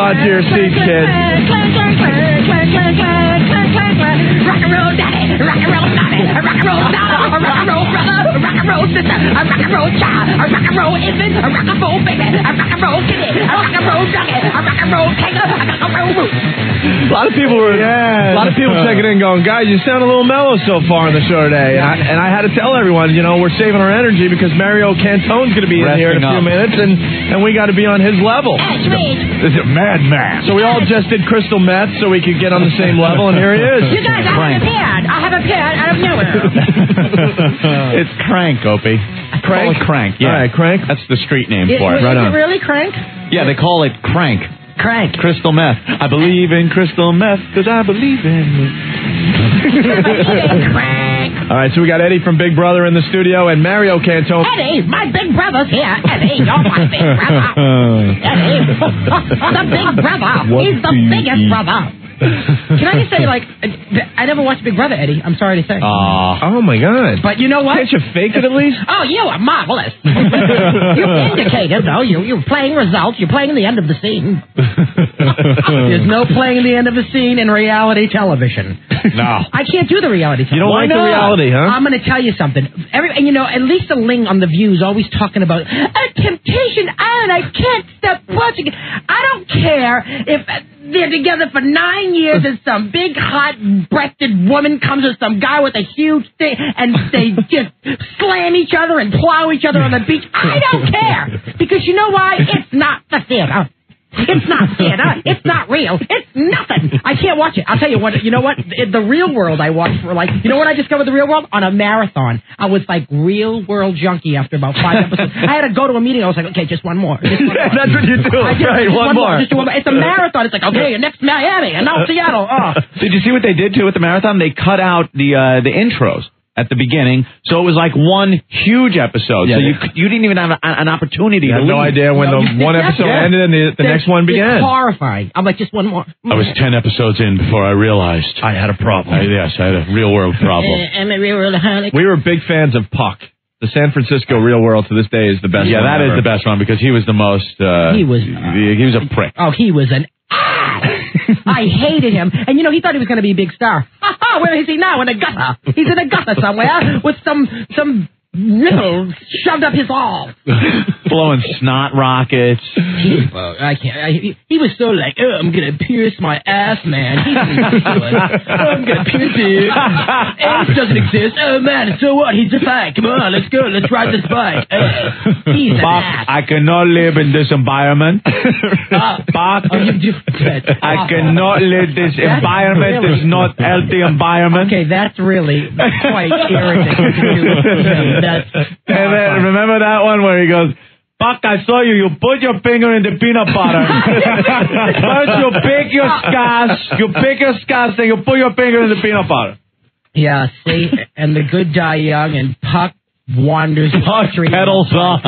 on to your seats, kids. Rock and roll daddy, rock and roll mommy, rock and roll doll, rock and roll brother, rock and roll sister, rock and roll child, rock and roll infant, rock and roll baby, rock and roll kitty, rock and roll junkie, rock and roll kangaroo, rock and roll root. A lot of people checking in going, guys, you sound a little mellow so far in the show today. And I had to tell everyone, we're saving our energy because Mario Cantone's going to be in here in a few minutes, and we got to be on his level. This is a madman. So we all just did crystal meth so we could get on the same level, and here he is. You guys, I have appeared out of nowhere. It's Crank, Opie. Crank? Call it Crank, yeah. All right, Crank. That's the street name for it. Is it really Crank? Yeah, they call it Crank. Crank. Crystal meth. I believe in crystal meth because I believe in Crank. All right, so we got Eddie from Big Brother in the studio and Mario Cantone. Eddie, my big brother's here. Eddie, you're my big brother. Eddie, the big brother. He's the biggest brother. Can I just say, I never watched Big Brother, Eddie. I'm sorry to say. Oh, my God. But you know what? Can't you fake it at least? Oh, you are marvelous. You indicated, though. You're playing results. You're playing the end of the scene. There's no playing the end of the scene in reality television. No. I can't do the reality television. You don't like the reality, huh? I'm going to tell you something. At least the Ling on The View is always talking about a Temptation Island. I can't stop watching it. I don't care if they're together for 9 years and some big hot-breasted woman comes with some guy with a huge thing and they just slam each other and plow each other on the beach. I don't care. Because you know why? It's not the theater. It's not theater. It's not real. It's nothing. I can't watch it. I'll tell you what. You know what? The Real World I watched for you know when I discovered the Real World? On a marathon. I was like Real World junkie after about 5 episodes. I had to go to a meeting. I was like, okay, just one more. Just one more. That's what you do. Right, one more. Just one more. It's a marathon. It's like, okay, next Miami and now Seattle. Oh. Did you see what they did, too, with the marathon? They cut out the intros at the beginning, so it was like one huge episode. Yeah, so you didn't even have an opportunity to leave. No idea when the one episode ended and the next one began. It's horrifying. I'm like, just one more. I was 10 episodes in before I realized I had a problem. Yes, I had a real world problem. I'm a real world honey. We were big fans of Puck. The San Francisco Real World to this day is the best one. Yeah, that is the best one because he was the most... he was a prick. Oh, he was an I hated him. And, he thought he was going to be a big star. Where is he now? In a gutter. He's in a gutter somewhere with some riddle shoved up his all. Blowing snot rockets. I can't. He was so like, I'm going to pierce my ass, man. He's ridiculous. I'm going to pierce it. AIDS doesn't exist. Oh, man, so what? He's a fact. Come on, let's go. Let's ride this bike. He's an ass. I cannot live in this environment. Bach, I cannot live this environment. Really? It's not healthy environment. Okay, that's really quite irritating to do. And then remember that one where he goes, Buck, I saw you. You put your finger in the peanut butter. First you pick your scotch, then you put your finger in the peanut butter. Yeah, see? And the good die young, and Puck wanders the street. Pedals on.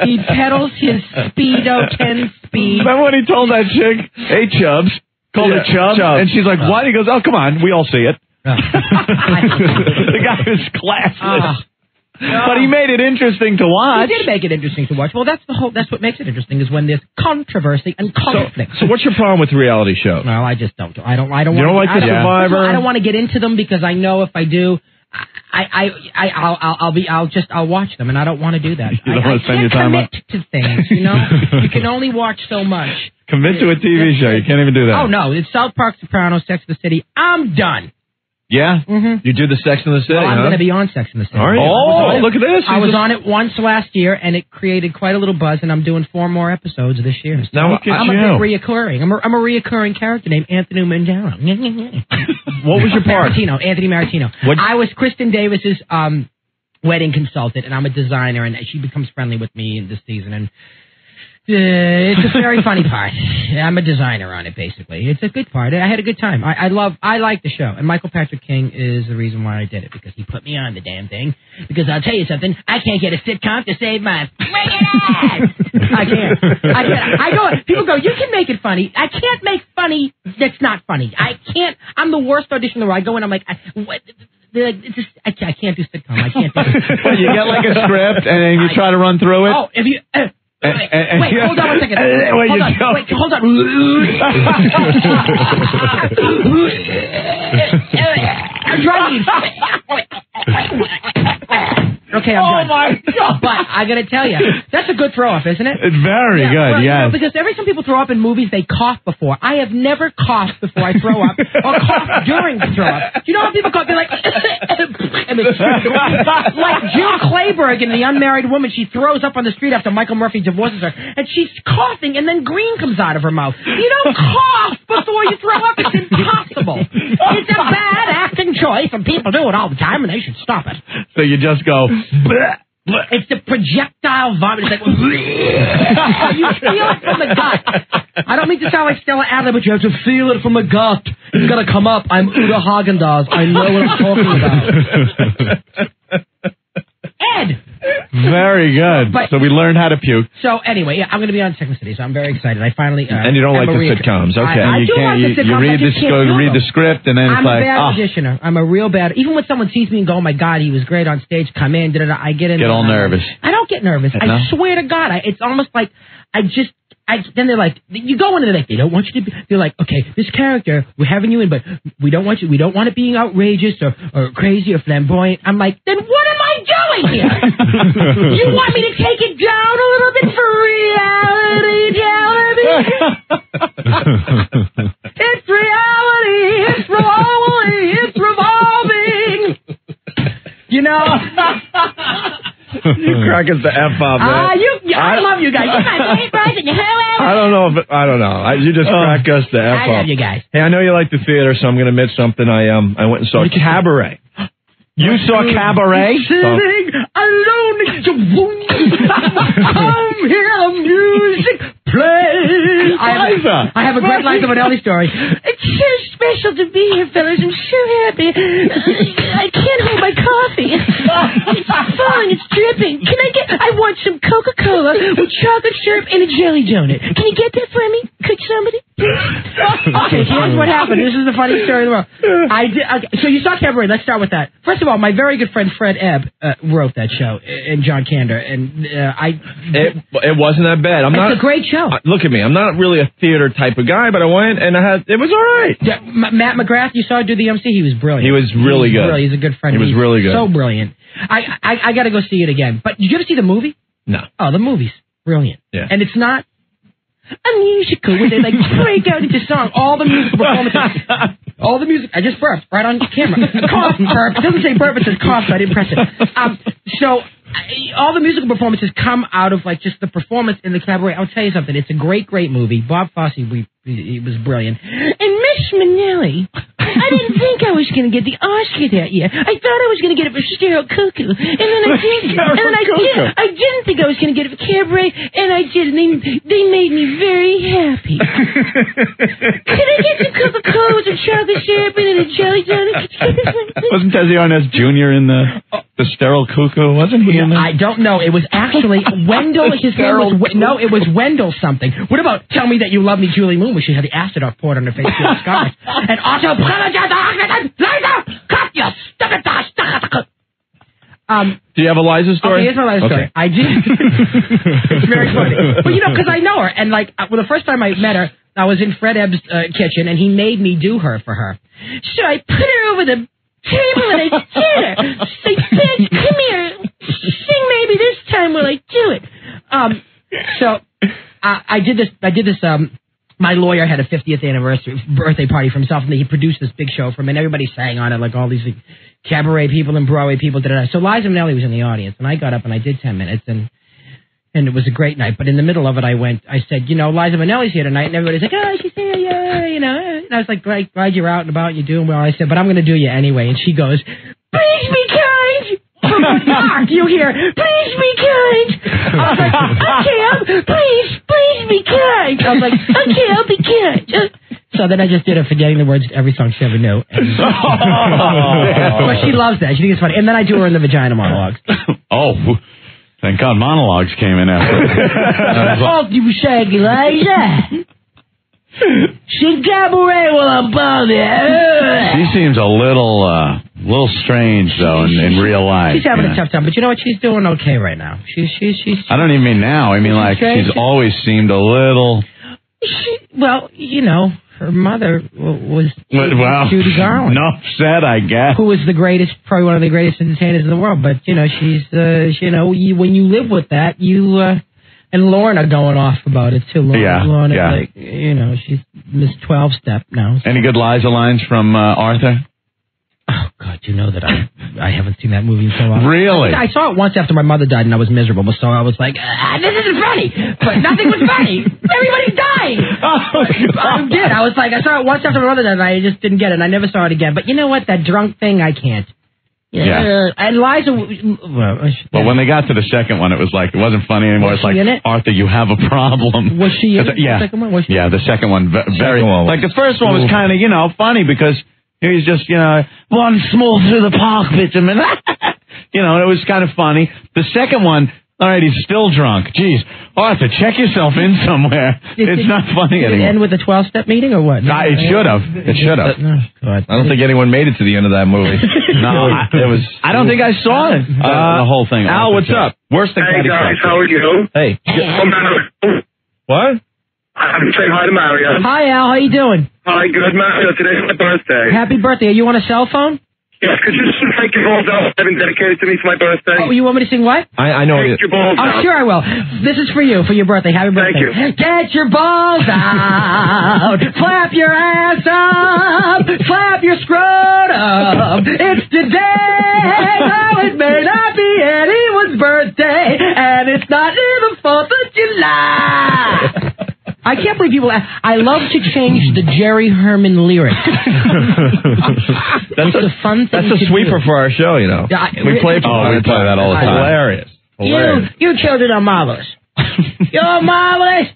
He pedals his Speedo 10 speed. Remember when he told that chick, hey, Chubbs, called her Chubbs, and she's like, what? He goes, oh, come on, we all see it. The guy was classy. But he made it interesting to watch. He did make it interesting to watch. Well, that's what makes it interesting is when there's controversy and conflict. So what's your problem with reality shows? Well, I just don't. I don't. You don't like the Survivor? I don't want to get into them because I know if I do, I'll watch them, and I don't want to do that. You don't want to spend your time on to things. You can only watch so much. Commit to a TV show. You can't even do that. Oh no, it's South Park, Sopranos, Sex and the City. I'm done. Yeah? Mm-hmm. You do the Sex and the City, I'm going to be on Sex and the City. Are you? Oh, look at this. I was on it once last year, and it created quite a little buzz, and I'm doing 4 more episodes this year. So now I'm a bit reoccurring. I'm a reoccurring character named Anthony Mangiano. What was your part? Anthony Maritino. I was Kristen Davis's wedding consultant, and I'm a designer, and she becomes friendly with me in this season, and it's a very funny part. I'm a designer on it, basically. It's a good part. I had a good time. I like the show. And Michael Patrick King is the reason why I did it, because he put me on the damn thing. Because I'll tell you something, I can't get a sitcom to save my friggin' ass. I can't. People go, you can make it funny. I can't make funny that's not funny. I can't. I'm the worst audition in the world. I go in, I'm like, what? I can't do sitcom. I can't do it. You get like a script and then you try to run through it? Oh, if you... Wait, hold on 1 second. Hold on. I'm trying Okay, I'm done. Oh, my God. But I got to tell you, that's a good throw-up, isn't it? It's very good, well, yes. You know, because every time people throw up in movies, they cough before. I have never coughed before I throw up or coughed during the throw-up. You know how people cough? They're like... like Jill Clayburgh in The Unmarried Woman. She throws up on the street after Michael Murphy divorces her, and she's coughing, and then green comes out of her mouth. You don't cough before you throw up. It's impossible. It's a bad acting choice, and people do it all the time, and they should stop it. So you just go... It's the projectile vomit. It's like, you feel it from the gut. I don't mean to sound like Stella Adler, but you have to feel it from the gut. It's going to come up. I'm Uta Haagen-Dazs. I know what I'm talking about. Ed! Very good. So we learned how to puke. So anyway, yeah, I'm going to be on Second City, so I'm very excited. I finally... and you don't like the sitcoms, okay. I do like the sitcoms. You read the script, and then it's like... I'm a bad auditioner. I'm a real bad... Even when someone sees me and go, oh my God, he was great on stage, come in, I get in... Get all nervous. I don't get nervous. No? I swear to God, it's almost like then they're like, you go in and they don't want you to be, they're like, okay, this character, we're having you in, but we don't want it being outrageous or crazy or flamboyant. I'm like, then what am I doing here? You want me to take it down a little bit for reality? It's reality. It's revolving. It's revolving. You know? You crack us the F up, man. I love you guys. You guys hate Bryce and you I don't know. You just crack us the F up. I love you guys. Hey, I know you like the theater, so I'm going to admit something. I went and saw Cabaret. You saw Cabaret? Sitting alone in the room. Come hear music play. I have a great Liza Minnelli story. It's so special to be here, fellas. I'm so happy. I can't hold my coffee. It's falling. It's dripping. I want some Coca-Cola with chocolate syrup and a jelly donut. Can you get that for me? Could somebody? Okay, here's what happened. This is the funniest story in the world. So you saw Cabaret. Let's start with that. First of all, my very good friend Fred Ebb wrote that show, and John Kander, and it wasn't that bad. It's a great show. Look at me. I'm not really a theater type of guy, but I went and it was all right. Yeah, Matt McGrath, you saw do the MC. He was brilliant. He was really good. He's a good friend. He was really good. So brilliant. I got to go see it again. But did you ever see the movie? No. Oh, the movie's brilliant. Yeah. And it's not a musical where they break out into song. All the musical performances. All the music. I just burped right on camera. Cough, burp. It doesn't say burp. It says cough. So I didn't press it. So all the musical performances come out of just the performance in the Cabaret. I'll tell you something. It's a great, great movie. Bob Fosse, he was brilliant. And Miss Minnelli, I didn't think I was going to get the Oscar that year. I thought I was going to get it for Sterile Cuckoo, and then I didn't. And then I didn't think I was going to get it for Cabaret, and I did. And they made me very happy. Can I get some Coca-Cola with some chocolate syrup and a jelly donut? Wasn't Desi Arnaz Jr. in the Sterile Cuckoo? Wasn't he in there? I don't know. It was actually Wendell. His name was it was Wendell something. What about Tell Me That You Love Me, Julie Moon, where she had the acid off poured on her face with scars. And also, do you have a Liza story? Okay, here's my Liza story. I did. It's very funny. But because I know her, and the first time I met her, I was in Fred Ebb's kitchen, and he made me do her for her. So I put her over the table and I did her. Say, bitch, come here. Sing maybe this time while I do it. So I did this. My lawyer had a 50th birthday party for himself, and he produced this big show for him, and everybody sang on it, like all these Cabaret people and Broadway people. So Liza Minnelli was in the audience, and I got up and I did 10 minutes, and it was a great night. But in the middle of it, I said, Liza Minnelli's here tonight, and everybody's like, oh, she's here, yeah, And I was like, glad you're out and about, you're doing well. I said, but I'm going to do you anyway. And she goes, please be kind. From the dark, you hear, please be kind. I was like, okay, please be kind. I was like, okay, I'll be kind. So then I just did her forgetting the words to every song she ever knew. But she loves that. She thinks it's funny. And then I do her in the vagina monologues. Oh, thank God monologues came in after. Oh, you shaggy Liza. She Cabaret while I'm bald. She seems a little A little strange, though, in real life. She's having a tough time, but you know what? She's doing okay right now. She's I don't even mean now. I mean, like, she's always seemed a little... Well, you know, her mother was Judy Garland. Enough said, I guess. Who was probably one of the greatest entertainers in the world. But, you know, she's, when you live with that, you... and Lauren are going off about it, too. Lauren is like, you know, she's Miss 12-step now. So. Any good Liza lines from Arthur? Oh, God, you know that I haven't seen that movie in so long. Really? I saw it once after my mother died, and I was miserable, so I was like, this isn't funny. But nothing was funny. Everybody's dying. Oh, I did. I was like, I saw it once after my mother died, and I just didn't get it, and I never saw it again. But you know what? That drunk thing, I can't. Yeah. And Liza... Well, when they got to the second one, it was like, it wasn't funny anymore. It's like, Arthur, you have a problem. Was she in the second one? The second one. Very... Like, the first one was kind of, you know, funny because he's just, you know, one small through the park bitumen. You know, it was kind of funny. The second one, all right, he's still drunk. Jeez. Arthur, check yourself in somewhere. It's not funny anymore. Did it end with a 12-step meeting or what? No, it should have. It should have. I don't think anyone made it to the end of that movie. No, it was... I don't think I saw it. The whole thing. Al, what's up? Worse than Hey, guys, how are you? Hey. What? I'm saying hi to Mario. Hi, Al. How you doing? Hi, good, Mario. Today's my birthday. Happy birthday. Are you on a cell phone? Yeah, could you just take your balls out and dedicate it to me for my birthday? Oh, you want me to sing what? I know Take your balls out. Oh, sure I will. This is for you, for your birthday. Happy birthday. Thank you. Get your balls out. Clap your ass up. Clap your scrotum. It's today. Oh, it may not be anyone's birthday. And it's not even 4th of July. I can't believe people... I love to change the Jerry Herman lyrics. That's a fun thing. That's a sweeper for our show, you know. We play that all the time. Hilarious. You children are marvelous. You're marvelous.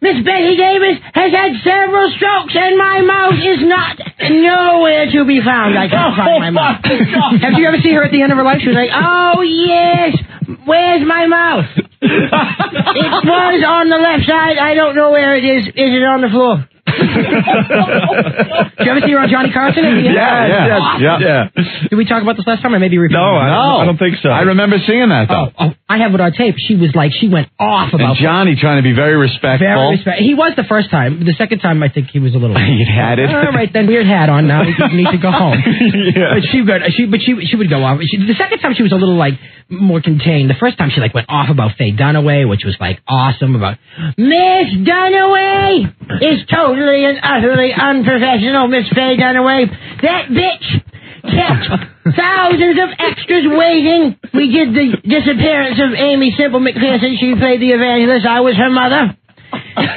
Miss Betty Davis has had several strokes, and my mouth is not nowhere to be found. I can't find my mouth. Have you ever seen her at the end of her life? She was like, oh, yes, where's my mouth? It was on the left side. I don't know where it is. Is it on the floor? Did you ever see her on Johnny Carson? Yeah. Did we talk about this last time, or maybe repeat? No, I don't think so. I remember seeing that, though. I have it on tape. She was like, she went off about... And Johnny trying to be very respectful. He was the first time. The second time, I think he was a little... He had it. All right, then, weird hat on now. You need to go home. Yeah. But she would go off. The second time, she was a little, like, more contained. The first time, she, like, went off about Faye Dunaway, which was, like, awesome. About, Miss Dunaway is totally and utterly unprofessional, Miss Faye Dunaway. That bitch kept thousands of extras waiting. We did the disappearance of Amy Simple McPherson. She played the evangelist. I was her mother.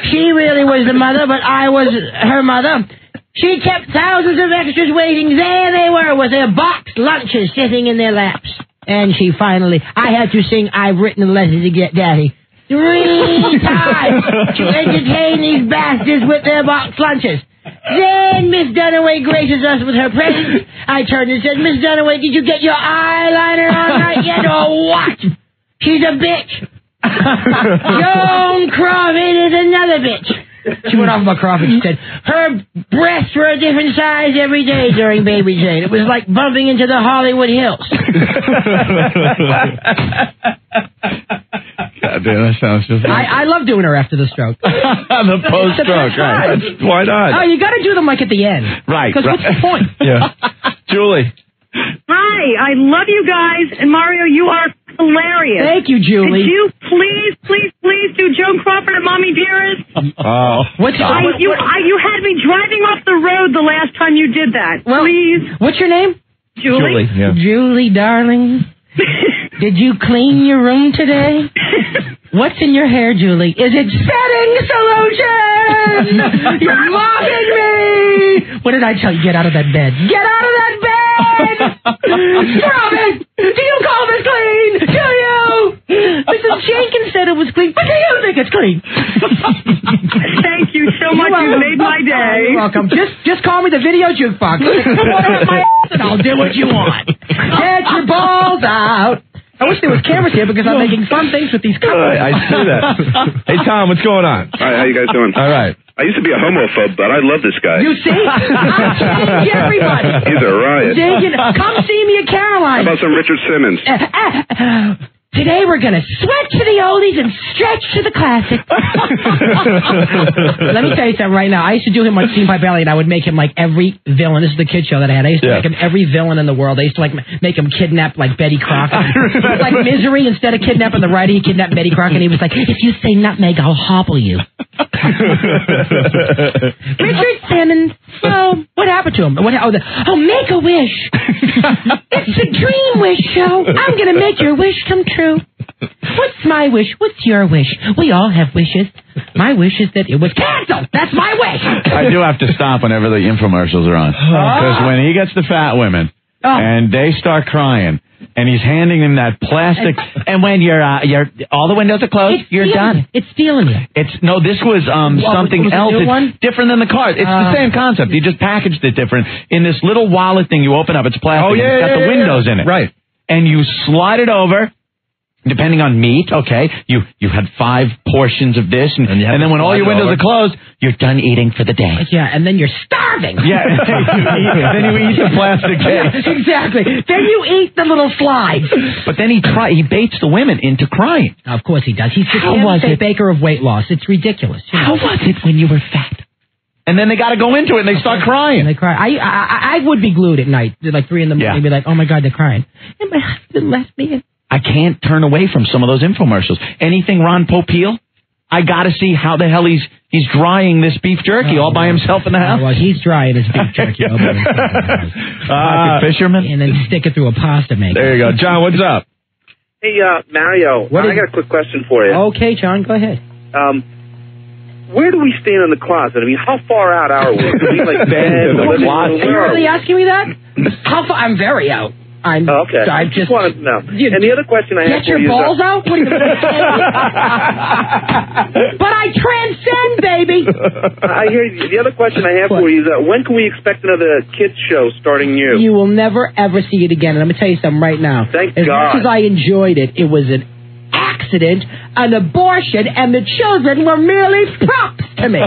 She really was the mother, but I was her mother. She kept thousands of extras waiting. There they were with their boxed lunches sitting in their laps. And she finally, I had to sing I've Written a Letter to Get Daddy 3 times to entertain these bastards with their boxed lunches. Then Miss Dunaway graces us with her presence. I turned and said, Miss Dunaway, did you get your eyeliner on right yet or what? She's a bitch. Joan Crawford is another bitch. She went off about Crawford. She said, her breasts were a different size every day during Baby Jane. It was like bumping into the Hollywood Hills. God damn, that sounds just... I love doing her after the stroke. The post-stroke, right. Why not? Oh, you got to do them like at the end. Right. Because what's the point? Yeah. Julie. Hi, I love you guys. And Mario, you are hilarious. Thank you, Julie. Could you please do Joan Crawford and Mommy Dearest? Oh. You had me driving off the road the last time you did that. Well, please. What's your name? Julie. Yeah. Julie, darling. Did you clean your room today? What's in your hair, Julie? Is it setting solution? You're mocking me! What did I tell you? Get out of that bed. Get out of that bed! Robin, do you call this clean? Do you? Mrs. Jenkins said it was clean, but do you think it's clean? Thank you so much. You made my day. You're welcome. Just call me the video jukebox. Put it in my ass and I'll do what you want. Get your balls out. I wish there was cameras here because I'm making fun things with these couples. I see that. Hey, Tom, what's going on? Hi, how you guys doing? All right. I used to be a homophobe, but I love this guy. You see? I change everybody. He's a riot. Come see me at Caroline. How about some Richard Simmons? Today we're going to sweat to the oldies and stretch to the classics. Let me tell you something right now. I used to do him on Steam by Belly, and I would make him like every villain. This is the kid show that I had. I used to make him every villain in the world. I used to like make him kidnap like Betty Crocker. It was like Misery. Instead of kidnapping the writer, he kidnapped Betty Crocker, and he was like, if you say nutmeg, I'll hobble you. Richard Simmons. Oh, what happened to him? Make a wish. It's a dream wish show. I'm going to make your wish come true. What's my wish? What's your wish? We all have wishes. My wish is that it was canceled. That's my wish. I do have to stop whenever the infomercials are on. Because when he gets the fat women and they start crying, and he's handing them that plastic, and when you're all the windows are closed, you're done. It's stealing you. This was something else. It's different than the card. It's the same concept. You just packaged it different. In this little wallet thing you open up, it's plastic. It's got the windows in it. Right. And you slide it over. Depending on meat, okay, you had 5 portions of this, and then when all your windows are closed, you're done eating for the day. Yeah, and then you're starving. Yeah, then you eat the plastic cake. Yeah, exactly. Then you eat the little slides. But then he baits the women into crying. Of course he does. He's the baker of weight loss. It's ridiculous. How was it when you were fat? And then they got to go into it, and they start crying. And they cry. I would be glued at night, like 3 in the morning, and be like, oh my God, they're crying. And my husband left me. I can't turn away from some of those infomercials. Anything Ron Popeil, I got to see how the hell he's drying this beef jerky all by himself in the house. Well, he's drying his beef jerky all by himself in the house. Fisherman? And then stick it through a pasta maker. There you go. John, what's up? Hey, Mario, I got a quick question for you. Okay, John, go ahead. Where do we stand in the closet? I mean, how far out are we? Do we like bed? Are you really asking me that? How far? I'm very out. Okay. I just wanted to know. And the other question I have for you is... Get your balls out? What are you But I transcend, baby! I hear you. The other question I have for you is when can we expect another kids show starting new? You will never, ever see it again. And I'm going to tell you something right now. Thank God. As much as I enjoyed it, it was an accident, an abortion, and the children were merely props to me.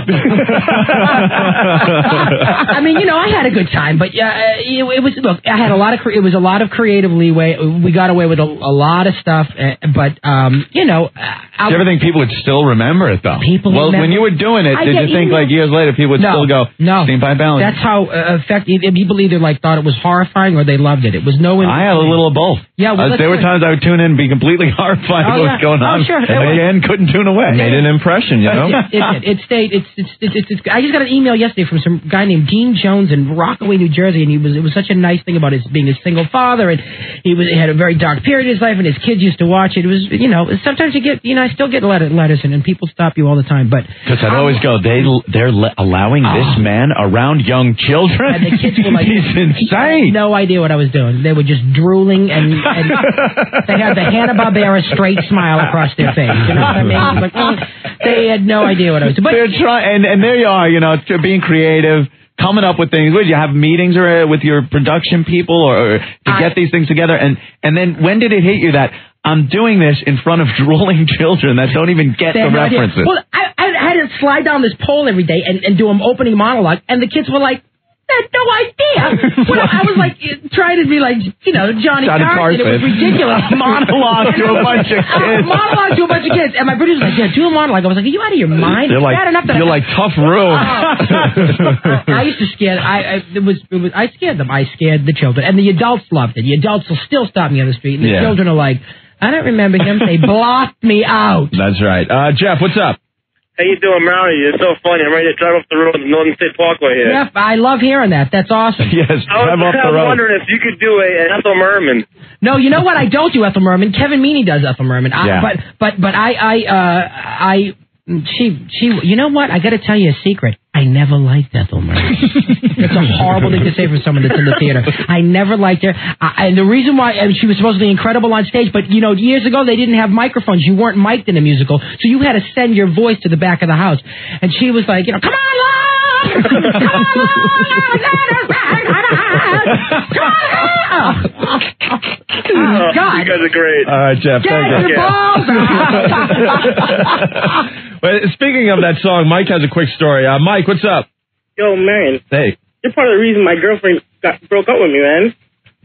I mean, I had a good time, but it was. Look, I had a lot of. It was a lot of creative leeway. We got away with a lot of stuff, but do you ever think people would still remember it though? Well, when you were doing it, did you think like years later people would still go? No, Steam by Balance. That's how effective. People either thought it was horrifying or they loved it. It was no. I had a little of both. Yeah, there were times I would tune in and be completely horrified at what was going on. Sure. And again, couldn't tune away. Made an impression, It stayed. It's. I just got an email yesterday from some guy named Dean Jones in Rockaway, New Jersey, and it was such a nice thing about his being a single father, and he had a very dark period in his life, and his kids used to watch it. It was, sometimes you get, I still get letters, and people stop you all the time, but because I'd always go, they're allowing this man around young children, and the kids were like, he's insane. No idea what I was doing. They were just drooling, and they had the Hanna-Barbera straight smile across their face. You know what I mean? Like, they had no idea what I was doing. But they're trying, and there you are, being creative, coming up with things. Would you have meetings with your production people or to get these things together? And then when did it hit you that I'm doing this in front of drooling children that don't even get the references? Well, I had to slide down this pole every day and do an opening monologue, and the kids were like, I had no idea. Well, I was like trying to be like, Johnny Carson. It was ridiculous. Monologue to a bunch of kids. Monologue to a bunch of kids. And my producer was like, do a monologue. I was like, are you out of your mind? You're like tough room. I used to scare. I scared them. I scared the children, and the adults loved it. The adults will still stop me on the street, and the children are like, I don't remember him. They blocked me out. That's right. Jeff, what's up? How you doing, Mario? You're so funny. I'm ready to drive off the road on the Northern State Parkway here. Yeah, I love hearing that. That's awesome. Yes, drive off the road. I was wondering if you could do an Ethel Merman. No, you know what? I don't do Ethel Merman. Kevin Meaney does Ethel Merman. But she. You know what? I got to tell you a secret. I never liked Ethel Merman. It's a horrible thing to say for someone that's in the theater. I never liked her. And the reason why, she was supposed to be incredible on stage, but, years ago they didn't have microphones. You weren't mic'd in a musical, so you had to send your voice to the back of the house. And she was like, come on, Oh, God. You guys are great. All right, Jeff. Get Thank you. your balls Well, speaking of that song, Mike has a quick story. Mike, what's up? Yo, man. Hey. You're part of the reason my girlfriend broke up with me, man.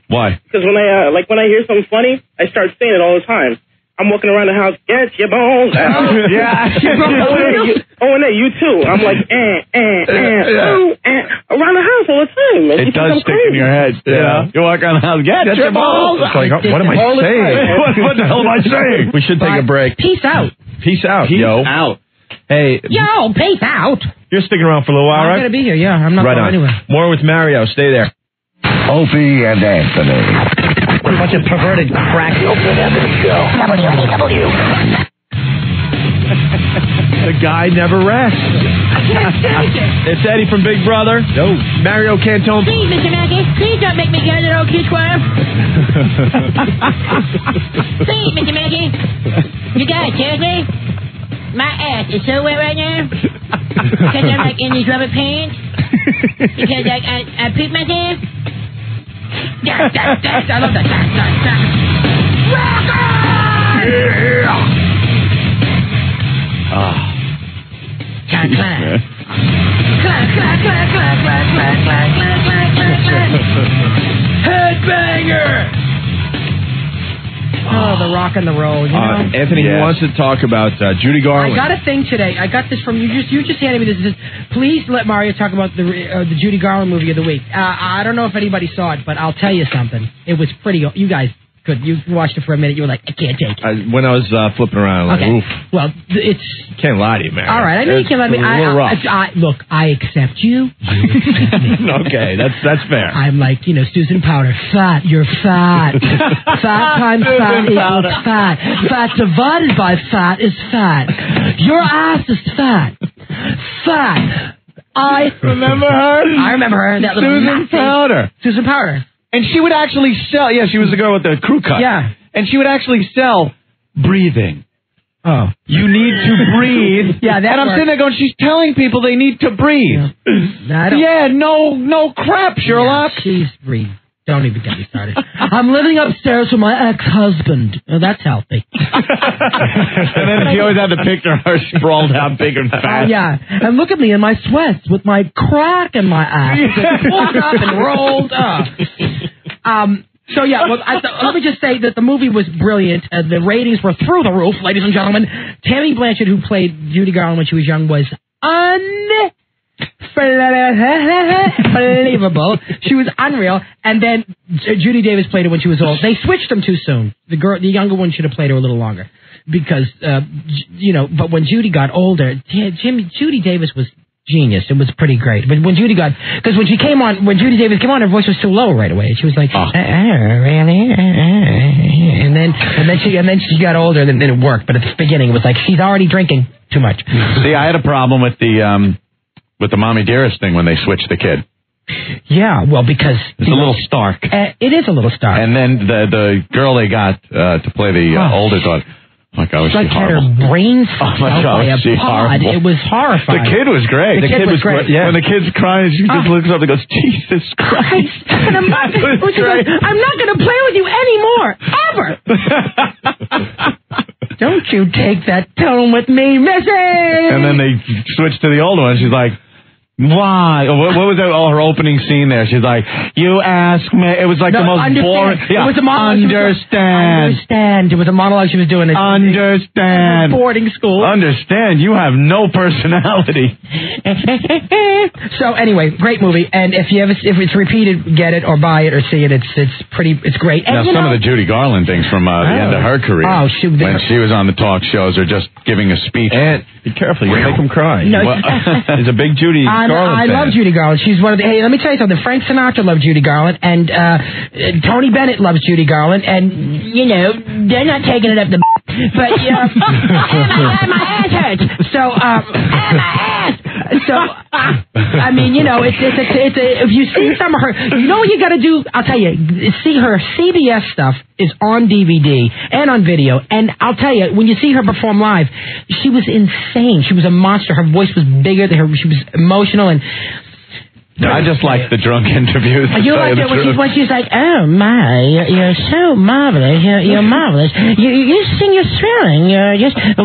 Why? Because when I hear something funny, I start saying it all the time. I'm walking around the house, get your balls out. Yeah. Oh, and then you too. I'm like, around the house all the time. It does stick in your head. Yeah. You walk around the house, get your balls. It's like, what am I saying? What the hell am I saying? We should take a break. Peace out. Peace out, yo. Out. Hey. Yo, peace out. You're sticking around for a little while, right? I'm going to be here, yeah. I'm not right going on. anywhere. More with Mario. Stay there. Opie and Anthony. What a bunch of perverted crack. Opie and Anthony Show. WDW. The guy never rests. It's Eddie from Big Brother. No. Mario Cantone. Please, Mr. Mackey, please don't make me get an old kid squirm. Please, Mr. Mackey. You guys, seriously? My ass is so wet right now. Because I'm like in these rubber pants. Because I poop myself. I love that. Rock on! Yeah! Clap, clap. Clap, clap, clap, clap, clap, clap, clap, clap, clap, clap. Headbanger! Oh, the rock and the roll, you know? Anthony, he wants to talk about Judy Garland. I got a thing today. I got this from you. You just handed me this. It says, please let Mario talk about the Judy Garland movie of the week. I don't know if anybody saw it, but I'll tell you something. It was pretty. You guys could. You watched it for a minute. You were like, I can't take it. When I was flipping around, like, oof. Well, it's. Can't lie to you, man. All right, I know you can't lie to me. Look, I accept you. Okay, that's fair. I'm like, Susan Powder. Fat, you're fat. Fat times fat equals fat. Fat divided by fat is fat. Your ass is fat. Fat. I remember her. I remember her. That Susan Powder. Susan Powder. And she would actually sell. Yeah, she was the girl with the crew cut. Yeah. And she would actually sell breathing. Oh. You need to breathe. Yeah, that and I'm sitting there going, she's telling people they need to breathe. Yeah, no crap, Sherlock. Yeah, she's breathe. Don't even get me started. I'm living upstairs with my ex-husband. Oh, that's healthy. And then she always had the picture of her sprawled out big and fat. Oh, yeah. And look at me in my sweats with my crack in my ass. It's pulled up and rolled up. So, yeah, well, let me just say that the movie was brilliant. The ratings were through the roof, ladies and gentlemen. Tammy Blanchard, who played Judy Garland when she was young, was unbelievable. She was unreal. And then Judy Davis played her when she was old. They switched them too soon. The younger one should have played her a little longer. Because, but when Judy got older, Judy Davis was genius. It was pretty great. But when Judy because when Judy Davis came on, her voice was too low right away. She was like, really? And then she got older, and then it worked. But at the beginning, it was like, she's already drinking too much. See, I had a problem with the Mommy Dearest thing when they switched the kid. Yeah, well, because it's a little stark. It is a little stark. And then the girl they got to play the older daughter. Oh my God, was she horrible? Her brains by a pod. It was horrifying. The kid was great. The kid was great. Yeah. When the kid's crying, she just looks up and goes, Jesus Christ. And I'm not going to play with you anymore, ever. Don't you take that tone with me, Missy. And then they switched to the older one. She's like, why? What was that? Oh, her opening scene there. She's like, you ask me. It was like the most boring. Yeah. It was a monologue. Understand. It was a monologue she was doing. Understand. Boarding school. Understand. You have no personality. So anyway, great movie. And if it's repeated, get it or buy it or see it. It's great. And now some of the Judy Garland things from the end of her career. Oh, shoot. When she was on the talk shows or just giving a speech. And be careful, you make them cry. No, there's a big Judy Garland I love Judy Garland. She's one of the. Hey, let me tell you something. Frank Sinatra loved Judy Garland, and Tony Bennett loves Judy Garland, and they're not taking it up the. But and my ass hurts. So and my ass. So I mean, you know, it's if you see some of her, you know what you got to do? I'll tell you, see her CBS stuff is on DVD and on video, and I'll tell you, when you see her perform live, she was insane. She was a monster. Her voice was bigger. She was emotional, and no, I just like the drunk interviews. You like it when she's like, "Oh my, you're so marvelous. You're marvelous. You sing, you're thrilling. You're just really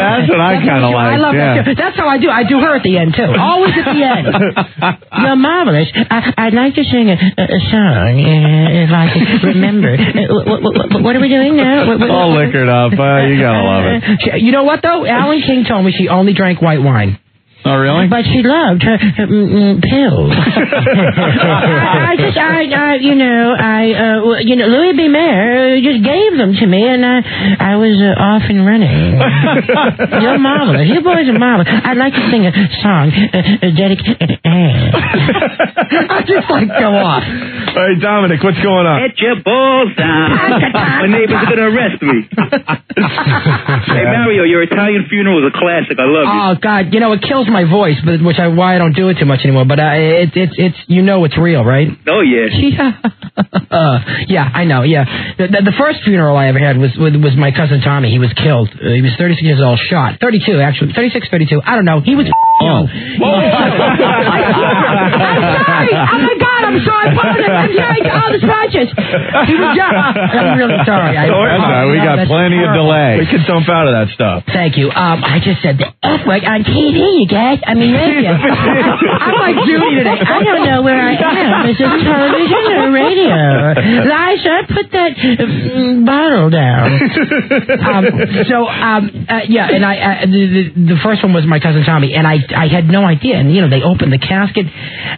That's what I kind of like. I love that too. That's how I do. I do her at the end too. Always at the end. You're marvelous. I'd like to sing a song. If I could remember. What are we doing now? All liquored up. You gotta love it. You know what though? Alan King told me she only drank white wine. Oh, really? But she loved her pills. Louis B. Mayer just gave them to me, and I was off and running. You're marvelous. You boys are marvelous. I'd like to sing a song dedicated. I just like go off. All right, Dominic, what's going on? Get your balls down. My neighbors are going to arrest me. Hey, Mario, your Italian funeral was a classic. I love it. Oh, God. You know, it kills my voice, but why I don't do it too much anymore. But it's you know it's real, right? Oh, yeah. Yeah, I know, yeah. The first funeral I ever had was my cousin Tommy. He was killed. He was 36 years old, shot. 32, actually. 36, 32. I don't know. He was young. I'm sorry. Oh, my God, I'm sorry. I'm sorry. Oh, the scratches. He was young. I'm really sorry. We got plenty of delay. We can dump out of that stuff. Thank you. I just said the F word on TV, you guys. I mean, I'm like Judy today. I don't know where I am. Is it television or radio? Liza, put that bottle down. Yeah, and the first one was my cousin Tommy, and I had no idea. And, you know, they opened the casket,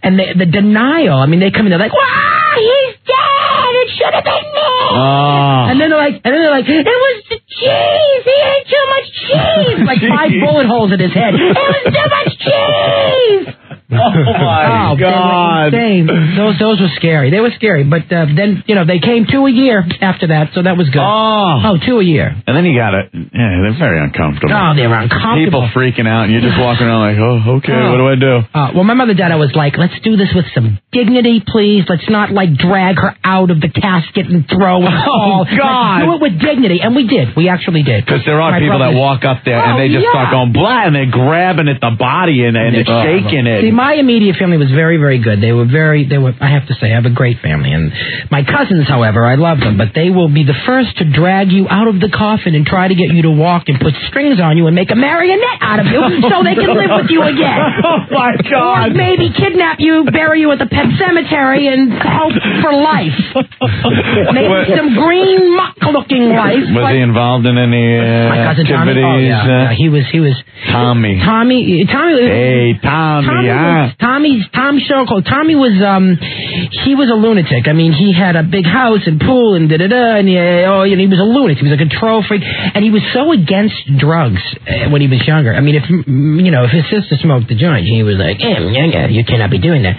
and the denial. I mean, they come in, they're like, wow, he's dead. It should have been me. Oh. And then they're like, it was the cheese. He ate too much cheese. Like 5 bullet holes in his head. It was too much cheese. Oh, my God. They were insane. Those were scary. They were scary. But then, you know, they came 2 a year after that, so that was good. Oh, 2 a year. And then you got it. Yeah, they're very uncomfortable. Oh, they were uncomfortable. People freaking out, and you're just walking around like, oh, okay, what do I do? Well, my mother dad was like, let's do this with some dignity, please. Let's not, like, drag her out of the casket and throw her. Oh, God. Let's do it with dignity. And we did. We actually did. Because there are people that walk up there, and they just start going, blah, and they're grabbing at the body, and it's shaking it. See, my immediate family was very, very good. They were, I have to say, I have a great family. And my cousins, however, I love them, but they will be the first to drag you out of the coffin and try to get you to walk and put strings on you and make a marionette out of you so they can live with you again. Oh, my God. Or maybe kidnap you, bury you at the pet cemetery, and hope for life. Maybe some green muck-looking life. Was he involved in any my cousin activities? Tommy? Oh, yeah. He was. Tommy. Hey, Tommy. Tom Shoko. Tommy was he was a lunatic. I mean, he had a big house and pool and and he was a lunatic. He was a control freak, and he was so against drugs when he was younger. I mean, if his sister smoked the joint, he was like, you cannot be doing that.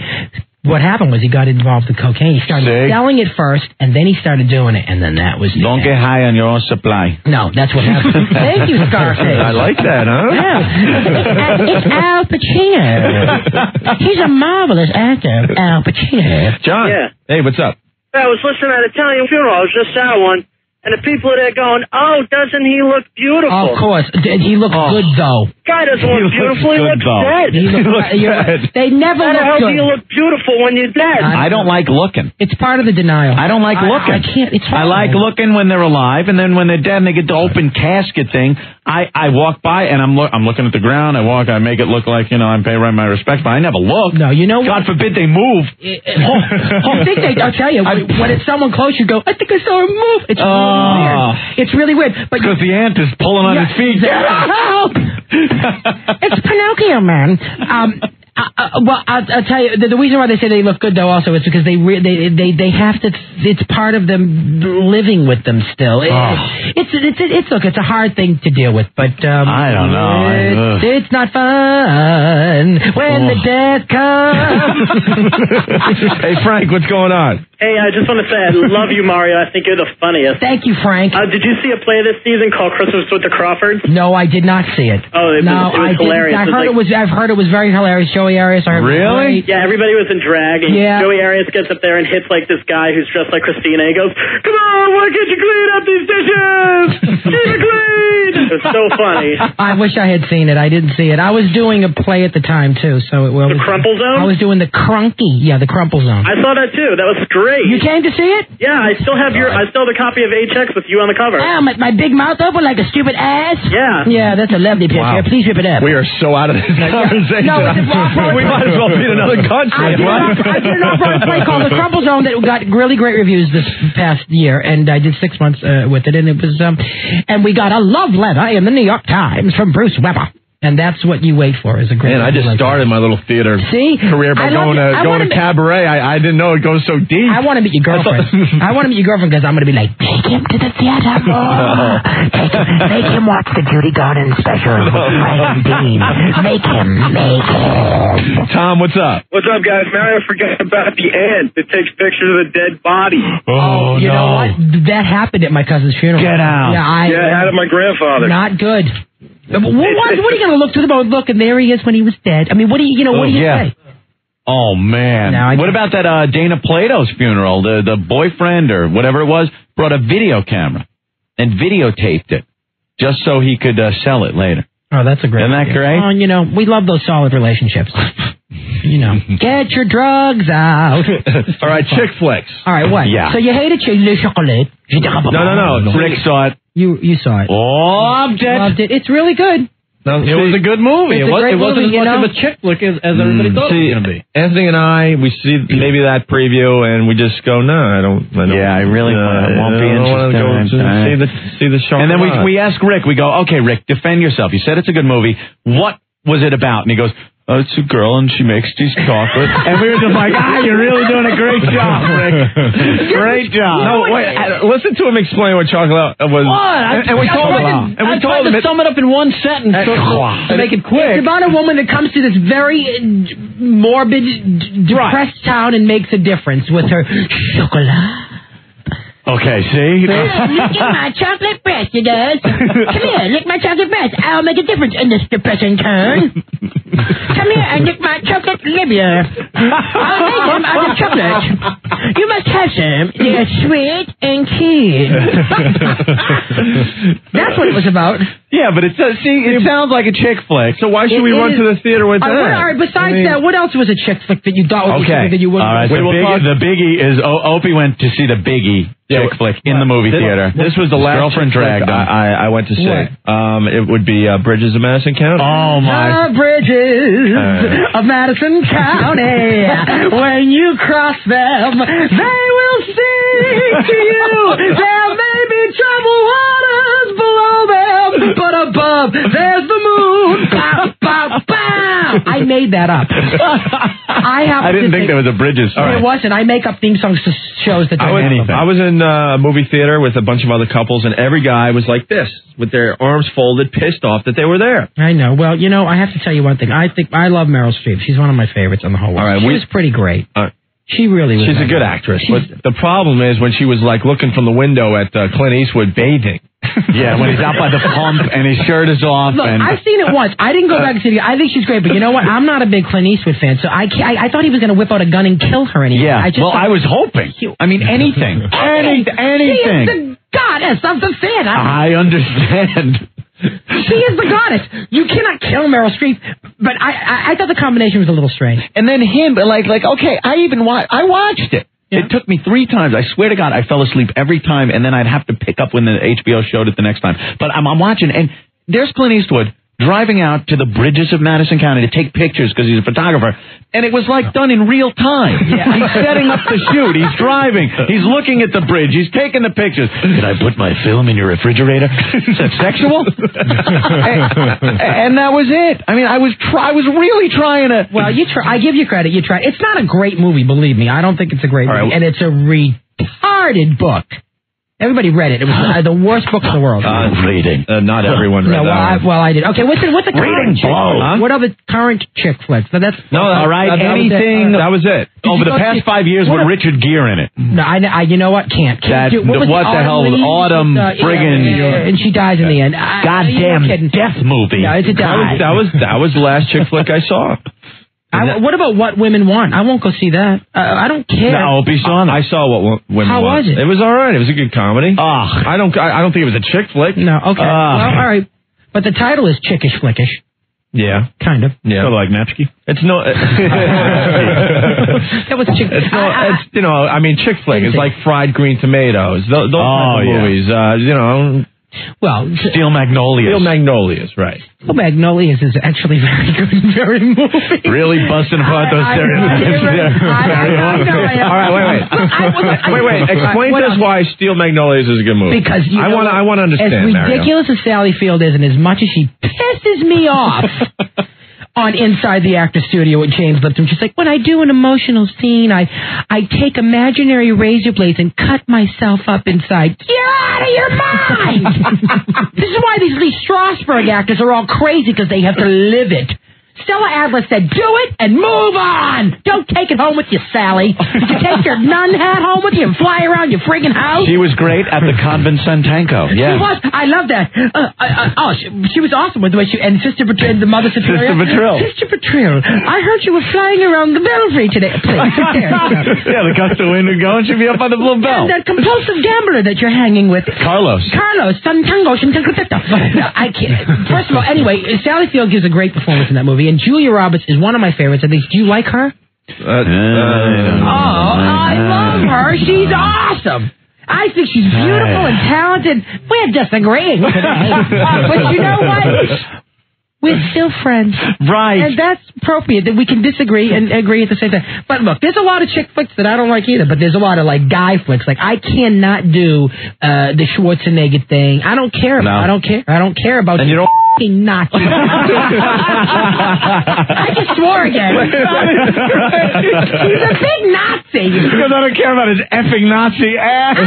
What happened was he got involved with cocaine. He started selling it first, and then he started doing it, and then that was the Don't get high on your own supply. No, that's what happened. Thank you, Scarface. I like that, huh? Yeah. It's Al Pacino. He's a marvelous actor, Al Pacino. John. Yeah. Hey, what's up? I was listening to an Italian funeral. I was just at one. And the people are there going, oh, doesn't he look beautiful? Of course. He looked good, though. Guy doesn't look beautiful. He looks dead. He looks dead. They never look How good. do you look beautiful when you're dead? I don't like looking. It's part of the denial. I don't like looking. I can't. It's I like looking when they're alive, and then when they're dead and they get the open casket thing, I walk by and I'm looking at the ground. I make it look like, I'm paying my respect, but I never look. No, you know God what? forbid they move. I'll tell you, when it's someone close, you go, I think I saw him move. It's really weird. It's really weird. Because the ant is pulling on his feet. It's Pinocchio, man. Well, I'll tell you, the reason why they say they look good, though, also, is because they have to, it's part of them living with them still. It's a hard thing to deal with, but I don't know. It's not fun when the death comes. Hey, Frank, what's going on? Hey, I just want to say I love you, Mario. I think you're the funniest. Thank you, Frank. Did you see a play this season called Christmas with the Crawfords? No, I did not see it. Oh, it was hilarious. I've heard it was very hilarious. Joey Arias. Really? Yeah, everybody was in drag, and Joey Arias gets up there and hits like this guy who's dressed like Christina. He goes, "Come on, why can't you clean up these dishes? Keep it clean." It was so funny. I wish I had seen it. I didn't see it. I was doing a play at the time too, so it was the Crumple Zone. I was doing the Crunky. Yeah, the Crumple Zone. I saw that too. That was great. You came to see it? Yeah, I still have the copy of HX with you on the cover. Yeah, my big mouth open like a stupid ass. Yeah. Yeah, that's a lovely picture. Wow. Please rip it up. We are so out of this conversation. No, we might as well be in another country. I did an off-Broadway play called The Crumple Zone that got really great reviews this past year, and I did 6 months with it, and it was and we got a love letter in the New York Times from Bruce Weber. And that's what you wait for is a great. Man, I just started my little theater career by going to cabaret. I didn't know it goes so deep. I want to meet your girlfriend. I want to meet your girlfriend because I'm going to be like, take him to the theater more. Make him watch the Judy Garden special with Frank and Dean. Make him. Tom, what's up? What's up, guys? Mario forgot about the ant that takes pictures of the dead body. Oh, you know what? That happened at my cousin's funeral. Get out. Yeah, it happened to my grandfather. Not good. What are you going to look to the boat? Look, and there he is when he was dead. I mean, what do you say? Oh, man. What about that Dana Plato's funeral? The boyfriend or whatever it was brought a video camera and videotaped it just so he could sell it later. Oh, that's a great Isn't that idea. great? Oh, we love those solid relationships. Get your drugs out. All right, chick flicks. All right, what? Yeah. So you hated Le Chocolat. No. Rick saw it. You saw it. Loved it. It's really good. No, it was a good movie. It wasn't as much of a chick flick as everybody thought it was going to be. Anthony and I, we see maybe that preview, and we just go, no, I don't. Yeah, I really won't be interested. See the show. And then we ask Rick, we go, okay, Rick, defend yourself. You said it's a good movie. What was it about? And he goes, oh, it's a girl, and she makes these chocolates. And we were just like, you're really doing a great job, Rick. Great job. No, wait, listen to him explain what chocolate was. What? And we told him. And we told him to sum it up in one sentence to make it quick. It's about a woman that comes to this very morbid, depressed town and makes a difference with her chocolate. Okay, see? Look at my chocolate breast, you guys. Come here, lick my chocolate breast. I'll make a difference in this depressing town. Come here and lick my chocolate labia. I'll make them out of chocolate. You must have some. They're sweet and cute. That's what it was about. Yeah, but it sounds like a chick flick. So why should we run to the theater with that? All right, besides that, what else was a chick flick that you thought was that you wouldn't? All right, the biggie is Opie went to see the Biggie chick flick in the movie theater. This was the last girlfriend dragged him. I went to see. It would be Bridges of Madison County. Oh my! The bridges of Madison County. When you cross them, they will sing to you. There may be troubled waters below them, but above there's the moon. Bow, bow, bow. I made that up. I didn't think there was a Bridges song. It wasn't. I make up theme songs to shows that don't anything. I was in a movie theater with a bunch of other couples, and every guy was like this, with their arms folded, pissed off that they were there. I know. Well, I have to tell you one thing. I love Meryl Streep. She's one of my favorites on the whole world. All right, she was pretty great. She really was. She's a good actress. But the problem is when she was like looking from the window at Clint Eastwood bathing. Yeah, when he's out by the pump and his shirt is off. Look, I've seen it once. I didn't go back and see it. I think she's great, but you know what? I'm not a big Clint Eastwood fan, so I thought he was going to whip out a gun and kill her anyway. Yeah, I was hoping. I mean, anything. Anything. She is the goddess of the theater. I understand. She is the goddess. You cannot kill Meryl Streep, but I thought the combination was a little strange. And then him, okay, I watched it. Yeah. It took me 3 times. I swear to God, I fell asleep every time, and then I'd have to pick up when the HBO showed it the next time. But I'm watching, and there's Clint Eastwood driving out to the bridges of Madison County to take pictures because he's a photographer. And it was like done in real time. Yeah. He's setting up the shoot. He's driving. He's looking at the bridge. He's taking the pictures. Did I put my film in your refrigerator? Is that sexual? and that was it. I mean, I was really trying to. Well, I give you credit. You tried. It's not a great movie, believe me. I don't think it's a great movie, and it's a retarded book. Everybody read it. It was the worst book in the world. Reading. Not everyone read that. Well, I did. Okay, what's the current chick? What are the current chick flicks? All right. Anything. That was it. Over the past 5 years with Richard Gere in it. No, you know what? Can't do. What the hell? Autumn friggin'. And she dies in the end. Goddamn death movie. No, it's a die. That was the last chick flick I saw. What about What Women Want? I won't go see that. I don't care. No, Opie saw it. I saw What Women Want. How was it? It was all right. It was a good comedy. I don't think it was a chick flick. No, okay. Well, all right. But the title is Chickish Flickish. Yeah. Kind of. Yeah. Sort of like Napsky. It's no... That was chick... chick flick is like Fried Green Tomatoes. Those type of movies. Well, Steel Magnolias. Steel Magnolias, right. Steel Magnolias is actually very good and very moving. Really busting apart those stereotypes. All right, wait. Explain to us why Steel Magnolias is a good movie. Because I want to understand, as ridiculous as Sally Field is, and as much as she pisses me off on Inside the Actor Studio with James Lipton, she's like, when I do an emotional scene, I take imaginary razor blades and cut myself up inside. You're out of your mind! This is why these Lee Strasberg actors are all crazy, because they have to live it. Stella Adler said, do it and move on. Don't take it home with you, Sally. Did you take your nun hat home with you and fly around your friggin' house? She was great at the Convent Santanko. Yeah. She was. I love that. She was awesome with the way and Sister Bertrille, the Mother Superior. Sister Bertrille, I heard you were flying around the belfry today. Please, yeah, the gust of wind would go and she'd be up on the blue bell. And that compulsive gambler that you're hanging with. Carlos, Santango. I can't. First of all, anyway, Sally Field gives a great performance in that movie. And Julia Roberts is one of my favorites. I think. Do you like her? I love her. She's awesome. I think she's beautiful and talented. We're disagreeing today. But you know what? We're still friends. Right. And that's appropriate that we can disagree and agree at the same time. But look, there's a lot of chick flicks that I don't like either, but there's a lot of like guy flicks. Like I cannot do the Schwarzenegger thing. I don't care about I don't care about and you don't Nazi. I just swore again. He's a big Nazi. Because I don't care about his effing Nazi ass.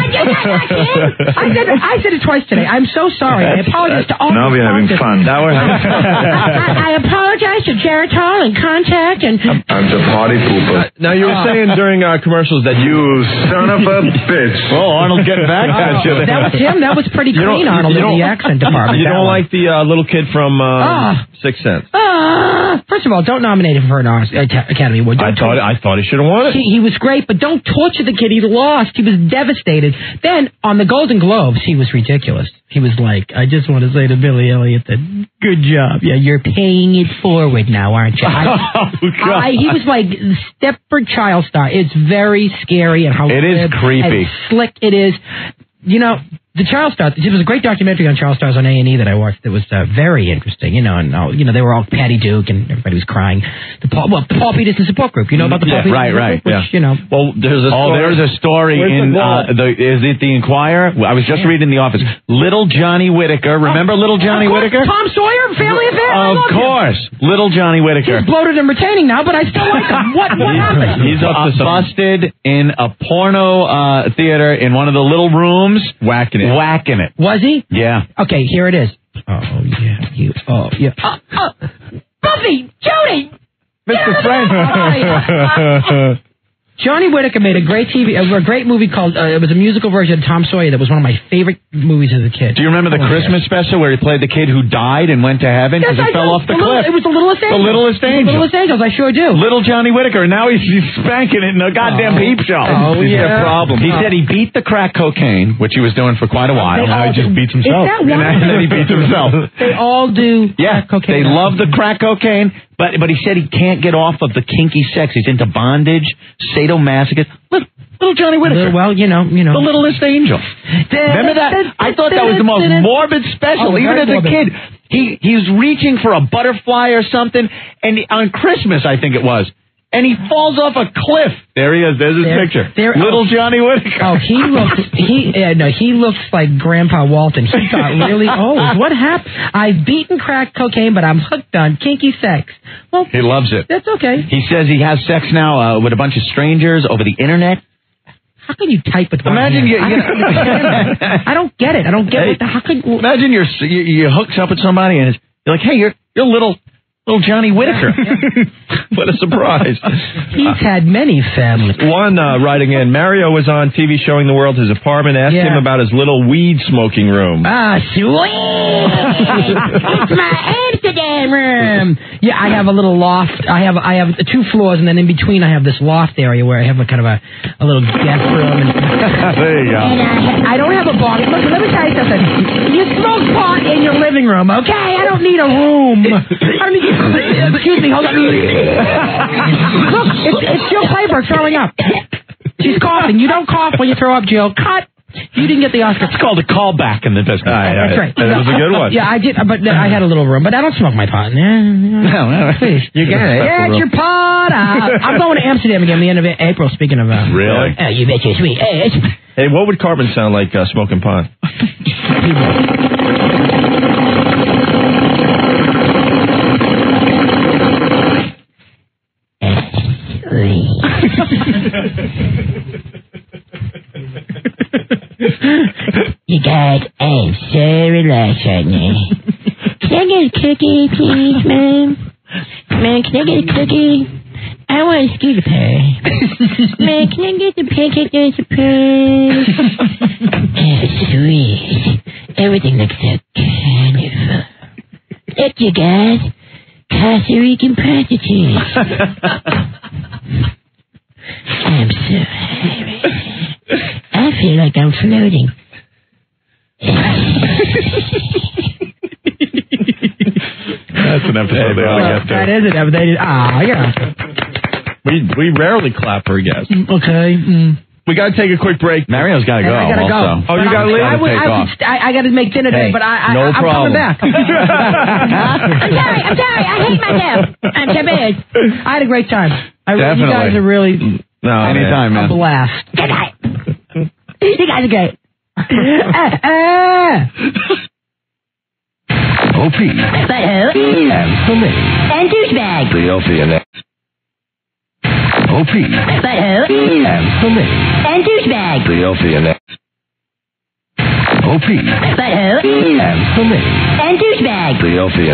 I said it twice today. I'm so sorry. I apologize to all. Now we're having fun. Now we're having fun. I apologize to Geritol and Contact and... I'm the party pooper. Now, you were saying during commercials that you son of a bitch. Oh, Arnold's getting back at you. That was him. That was pretty clean, Arnold, in the accent department. You don't like the little kid from Sixth Sense? First of all, don't nominate him for an Academy Award. I thought he should have won it. He was great, but don't torture the kid. He lost. He was devastated. Then, on the Golden Globes, he was ridiculous. He was like, I just want to say to Billy Elliot that good job. Yeah, you're paying it forward now, aren't you? He was like Stepford child star. It's very scary and how it is creepy and slick it is. You know, the Child Stars, it was a great documentary on Child Stars on A&E that I watched that was very interesting, and they were all Patty Duke and everybody was crying. The Paul Peterson support group, you know about the Paul Peterson support group? Which, Well, there's a story in, is it the Inquirer? I was just reading The Office. Little Johnny Whitaker, remember Little Johnny Whitaker? Tom Sawyer, Family Affair? Of course, Little Johnny Whitaker. He's bloated and retaining now, but I still like him. What happened? He's busted in a porno theater in one of the little rooms. Whacking it. Was he? Yeah. Okay, here it is. Buffy! Judy! Mr. Frank! Johnny Whitaker made a great movie called, it was a musical version of Tom Sawyer that was one of my favorite movies as a kid. Do you remember the Christmas special where he played the kid who died and went to heaven because he fell off the cliff? It was The Littlest Angels. The Littlest Angels. The Littlest Angels, I sure do. Little Johnny Whitaker, and now he's spanking it in a goddamn peep show. Oh, he's got a problem. He said he beat the crack cocaine, which he was doing for quite a while. Now he just beats himself. And then he beats himself. They all do crack cocaine. They love the crack cocaine. But he said he can't get off of the kinky sex. He's into bondage, sadomasochist. Little Johnny Whitaker. Well, you know. The littlest angel. Remember that? I thought that was the most morbid special. Even as a kid, he's reaching for a butterfly or something, and on Christmas, I think it was. And he falls off a cliff. There he is. There's his picture. Little Johnny Whitaker. Oh, he looks like Grandpa Walton. He got really old. What happened? I've beaten crack cocaine, but I'm hooked on kinky sex. Well, he loves it. That's okay. He says he has sex now with a bunch of strangers over the internet. How can you type with one Imagine hand? I don't get it. I don't get it. How can imagine you hooks up with somebody and you're like, hey, you're little Johnny Whitaker. What a surprise. He's had many families. One writing in, Mario was on TV showing the world his apartment, asked him about his little weed smoking room. Ah, sweet. It's my Amsterdam room. Yeah, I have a little loft. I have 2 floors, and then in between I have this loft area where I have a kind of a little guest room. There you go. And I don't have a bar. Look, let me tell you something. You smoke pot in your living room, okay? I don't need a room. I don't need. Excuse me, hold on. Look, it's Jill Clayburgh throwing up. She's coughing. You don't cough when you throw up, Jill. Cut. You didn't get the Oscar. It's called a callback in the business. That's right. That was a good one. Yeah, I did, but I had a little room. But I don't smoke my pot. No, please. You got it. Get your pot out. I'm going to Amsterdam again the end of April, speaking of... Really? Oh, you bet you're sweet. Hey, what would Cartman sound like smoking pot? You guys, I'm so relaxed right now. Can I get a cookie, please, ma'am? Man, can I get a cookie? I want a scooter pie. Man, can I get the pancake and surprise? Oh, sweet. Everything looks so wonderful. Look, you guys. Costa Rican prostitutes. I'm so happy. I feel like I'm floating. That's an episode they all get to. That is an episode. Yeah. We rarely clap for a guest. Okay. We got to take a quick break. Mario's got to go. I got to go. Oh, you got to leave? I got to make dinner today, but I'm coming back. I'm sorry. I hate myself. I'm so bad. I had a great time. Definitely. You guys are really... Anytime, man. A blast. Good night. You guys are great. Opie. And Celine. And douchebag. The Opie and Opie. And Celine. And douchebag. The Opie and Opie. And Celine. And douchebag. The Opie and